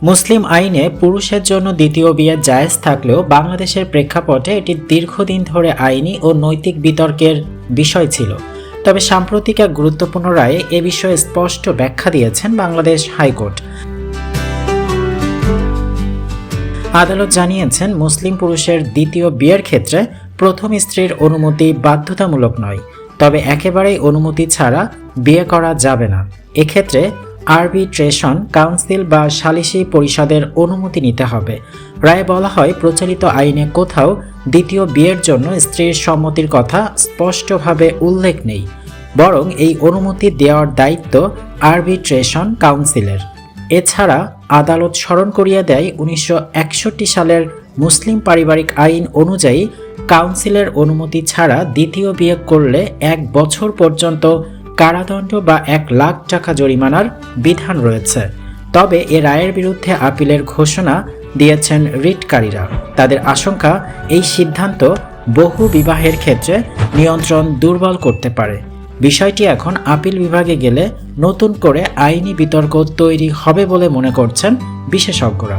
মুসলিম আইনে পুরুষের জন্য দ্বিতীয় বিয়ে জায়েজ থাকলেও বাংলাদেশের প্রেক্ষাপটে এটি দীর্ঘদিন ধরে আইনি ও নৈতিক বিতর্কের বিষয় ছিল। তবে সাম্প্রতিক এক গুরুত্বপূর্ণ রায়ে এ বিষয়ে স্পষ্ট ব্যাখ্যা দিয়েছেন বাংলাদেশ হাইকোর্ট। আদালত জানিয়েছেন, মুসলিম পুরুষের দ্বিতীয় বিয়ের ক্ষেত্রে প্রথম স্ত্রীর অনুমতি বাধ্যতামূলক নয়, তবে একেবারেই অনুমতি ছাড়া বিয়ে করা যাবে না। এক্ষেত্রে আরবিট্রেশন কাউন্সিল বা সালিসি পরিষদের অনুমতি নিতে হবে। রায়ে বলা হয়, প্রচলিত আইনে কোথাও দ্বিতীয় বিয়ের জন্য স্ত্রীর সম্মতির কথা স্পষ্টভাবে উল্লেখ নেই, বরং এই অনুমতি দেওয়ার দায়িত্ব আরবিট্রেশন কাউন্সিলের। এছাড়া আদালত স্মরণ করিয়ে দেয় 1961 সালের মুসলিম পারিবারিক আইন অনুযায়ী কাউন্সিলের অনুমতি ছাড়া দ্বিতীয় বিয়ে করলে 1 বছর পর্যন্ত কারাদণ্ড বা 1 লাখ টাকা জরিমানার বিধান রয়েছে। তবে এ রায়ের বিরুদ্ধে আপিলের ঘোষণা দিয়েছেন রিটকারীরা। তাদের আশঙ্কা, এই সিদ্ধান্ত বহু বিবাহের ক্ষেত্রে নিয়ন্ত্রণ দুর্বল করতে পারে। বিষয়টি এখন আপিল বিভাগে গেলে নতুন করে আইনি বিতর্ক তৈরি হবে বলে মনে করছেন বিশেষজ্ঞরা।